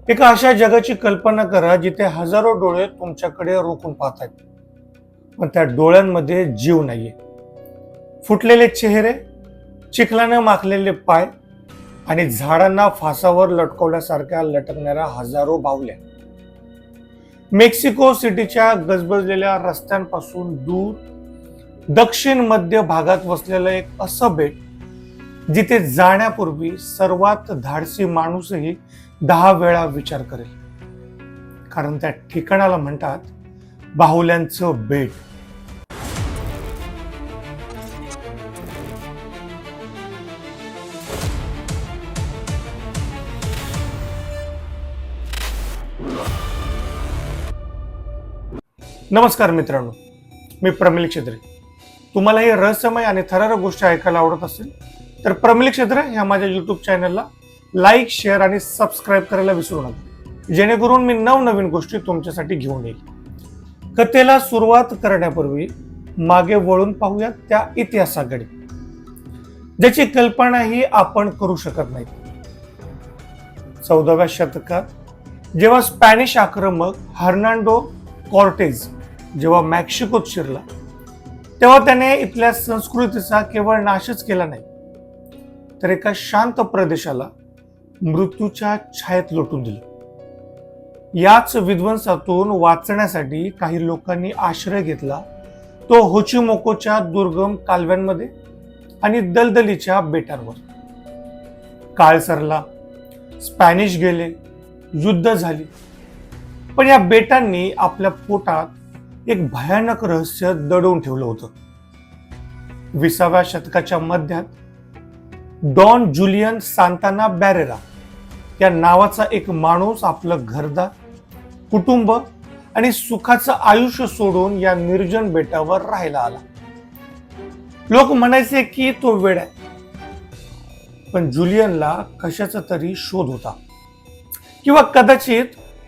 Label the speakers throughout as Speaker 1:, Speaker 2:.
Speaker 1: एका अशा जगाची कल्पना करा जिथे हजारो डोळे तुमच्याकडे रोखून पाहत आहेत, पण त्या डोळ्यांमध्ये जीव नाहीये. फुटलेले चेहरे, चिखलाने माखलेले पाय आणि झाडांना फासावर लटकवल्यासारख्या लटकणाऱ्या हजारो बाहुल्या. मेक्सिको सिटीच्या गजबजलेल्या रस्त्यांपासून दूर दक्षिण मध्य भागात वसलेलं एक असं बेट जिथे जाण्यापूर्वी सर्वात धाडसी माणूसही 10 वेळा विचार करेल. कारण त्या ठिकाणाला म्हणतात बाहुल्यांचं बेट. नमस्कार मित्रांनो, मी प्रमिल क्षेत्रे. तुम्हाला हे रहस्यमय आणि थरारक गोष्टी ऐकायला आवडत असेल तर प्रमिल क्षेत्र ह्या माझ्या युट्यूब चॅनलला लाईक, शेअर आणि सबस्क्राईब करायला विसरू नका, जेणेकरून मी नवनवीन गोष्टी तुमच्यासाठी घेऊन येईल. कथेला सुरुवात करण्यापूर्वी मागे वळून पाहूया त्या इतिहासाकडे, ज्याची कल्पनाही आपण करू शकत नाही. 14व्या शतकात जेव्हा स्पॅनिश आक्रमक हर्नांडो कॉर्टेज जेव्हा मेक्सिकोत शिरला, तेव्हा त्याने इथल्या संस्कृतीचा केवळ नाशच केला नाही, तर एका शांत प्रदेशाला मृत्यूच्या छायेत लोटून दिलं. याच विध्वंसातून वाचण्यासाठी काही लोकांनी आश्रय घेतला तो होचिमोकोच्या दुर्गम कालव्यांमध्ये आणि दलदलीच्या बेटांवर. काळ सरला, स्पॅनिश गेले, युद्ध झाली, पण या बेटांनी आपल्या पोटात एक भयानक रहस्य दडवून ठेवलं होतं. 20व्या शतकाच्या मध्यात डॉन जुलियन सांताना बॅरेरा या नावाचा एक माणूस आपलं घरदार, कुटुंब आणि सुखाचं आयुष्य सोडून या निर्जन बेटावर राहायला आला. लोक म्हणायचे की तो वेड आहे, पण जुलियनला कशाचा तरी शोध होता, किंवा कदाचित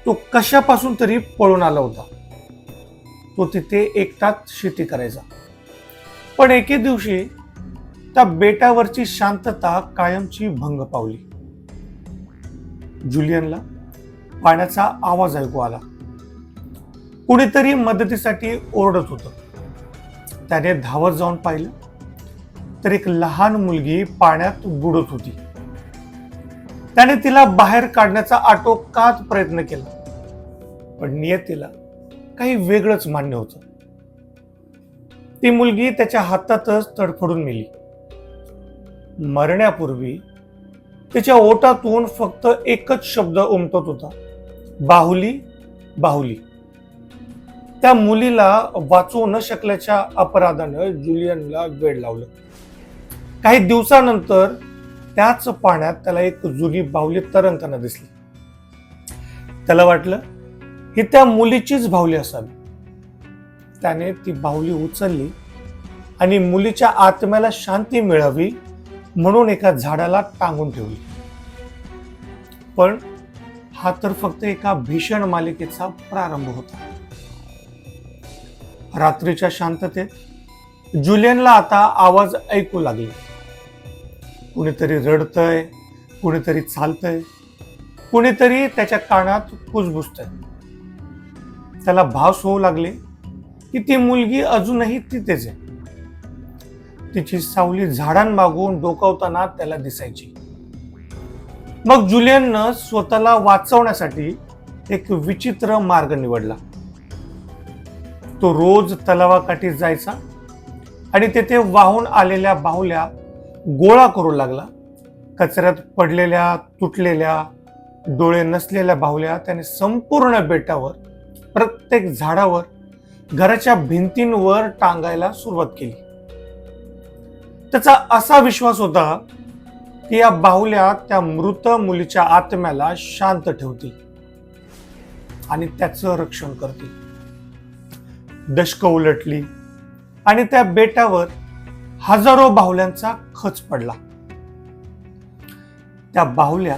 Speaker 1: तो कशापासून तरी पळून आला होता. तो तिथे एकटाच शेती करायचा, पण एके दिवशी त्या बेटावरची शांतता कायमची भंग पावली. जुलियनला पाण्याचा आवाज ऐकू आला. कुणीतरी मदतीसाठी ओरडत होतं. त्याने धावत जाऊन पाहिलं तर एक लहान मुलगी पाण्यात बुडत होती. त्याने तिला बाहेर काढण्याचा आटोकाट प्रयत्न केला, पण नियतीला काही वेगळंच मान्य होतं. ती मुलगी त्याच्या हातातच तडफडून मेली. मरण्यापूर्वी तिच्या ओठातून फक्त एकच शब्द उमटत होता, बाहुली, बाहुली. त्या मुलीला वाचवू न शकल्याच्या अपराधानं जुलियनला वेड लावलं. काही दिवसानंतर त्याच पाण्यात त्याला एक जुनी बाहुली तरंगताना दिसली. त्याला वाटलं ही त्या मुलीचीच बाहुली असावी. त्याने ती बाहुली उचलली आणि मुलीच्या आत्म्याला शांती मिळावी म्हणून एका झाडाला टांगून ठेवली. पण हा तर फक्त एका भीषण मालिकेचा प्रारंभ होता. रात्रीच्या शांततेत जुलियनला आता आवाज ऐकू लागले. कुणीतरी रडतंय, कुणीतरी चालतंय, कुणीतरी त्याच्या कानात कुजबुजतंय. त्याला भास होऊ लागले की ती मुलगी अजूनही तिथेच आहे. तिची सावली झाडांमागून डोकावताना त्याला दिसायची. मग जुलियननं स्वतःला वाचवण्यासाठी एक विचित्र मार्ग निवडला. तो रोज तलावाकाठी जायचा आणि तेथे वाहून आलेल्या बाहुल्या गोळा करू लागला. कचऱ्यात पडलेल्या, तुटलेल्या, डोळे नसलेल्या बाहुल्या त्याने संपूर्ण बेटावर, प्रत्येक झाडावर, घराच्या भिंतींवर टांगायला सुरुवात केली. त्याचा असा विश्वास होता की या बाहुल्या त्या मृत मुलीच्या आत्म्याला शांत ठेवतील आणि त्याचं रक्षण करतील. दशकं उलटली आणि त्या बेटावर हजारो बाहुल्यांचा खच पडला. त्या बाहुल्या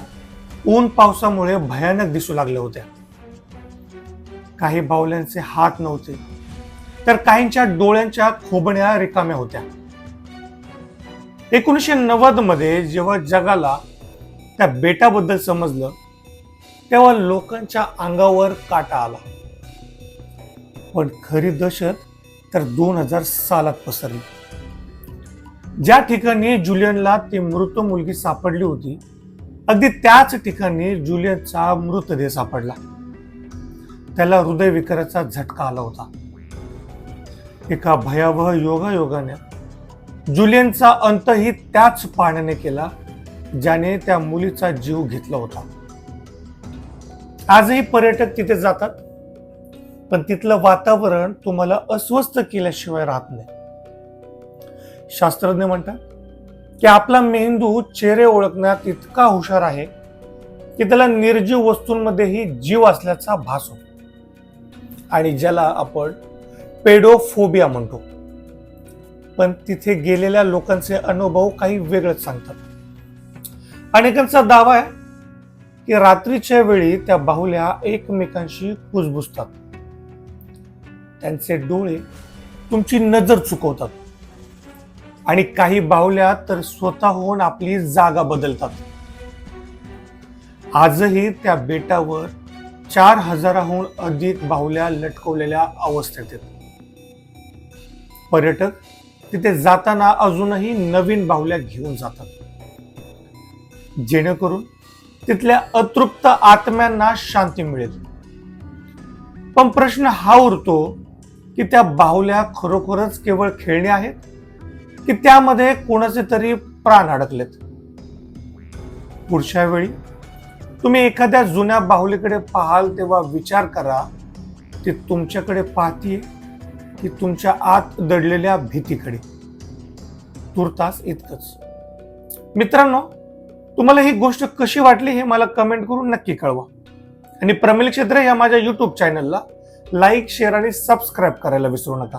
Speaker 1: ऊन पावसामुळे भयानक दिसू लागल्या होत्या. काही बाहुल्यांचे हात नव्हते, तर काहींच्या डोळ्यांच्या खोबण्या रिकाम्या होत्या. 1990 मध्ये जेव्हा जगाला त्या बेटाबद्दल समजलं, तेव्हा लोकांच्या अंगावर काटा आला. पण खरी दहशत तर 2000 सालात पसरली. ज्या ठिकाणी जुलियनला ती मृत मुलगी सापडली होती, अगदी त्याच ठिकाणी जुलियनचा मृतदेह सापडला. त्याला हृदयविकाराचा झटका आला होता. एका भयावह योगायोगाने जुलियनचा अंतही त्याच पाण्याने केला ज्याने त्या मुलीचा जीव घेतला होता. आजही पर्यटक तिथे जातात, पण तिथलं वातावरण तुम्हाला अस्वस्थ केल्याशिवाय राहत नाही. शास्त्रज्ञ म्हणतात की आपला मेंदू चेहरे ओळखण्यात इतका हुशार आहे की त्याला निर्जीव वस्तूंमध्येही जीव असल्याचा भास होतो, आणि ज्याला आपण पेडोफोबिया म्हणतो. पण तिथे गेलेल्या लोकांचे अनुभव काही वेगळंच सांगतात. अनेकांचा दावा आहे की रात्रीच्या वेळी त्या बाहुल्या एकमेकांशी कुजबुजतात. त्यांचे डोळे तुमची नजर चुकवतात, आणि काही बाहुल्या तर स्वतःहून आपली जागा बदलतात. आजही त्या बेटावर 4000हून अधिक बाहुल्या लटकवलेल्या अवस्थेत आहेत. पर्यटक तिथे जाताना अजूनही नवीन बाहुल्या घेऊन जातात, जेणेकरून तिथल्या अतृप्त आत्म्यांना शांती मिळेल. पण प्रश्न हा उरतो की त्या बाहुल्या खरोखरच केवळ खेळणे आहेत की त्यामध्ये कोणाचे तरी प्राण अडकलेत. पुढच्या वेळी तुम्ही एखाद्या जुन्या बाहुलीकडे पाहाल तेव्हा विचार करा, ती तुमच्याकडे पाहतीये की तुमच्या आत दडलेल्या भीतीकडे. तुर्तास इतकंच. मित्रांनो, तुम्हाला ही गोष्ट कशी वाटली हे मला कमेंट करून नक्की कळवा. आणि प्रमिल क्षेत्र या माझ्या YouTube चॅनलला लाईक, शेअर आणि सबस्क्राईब करायला विसरू नका.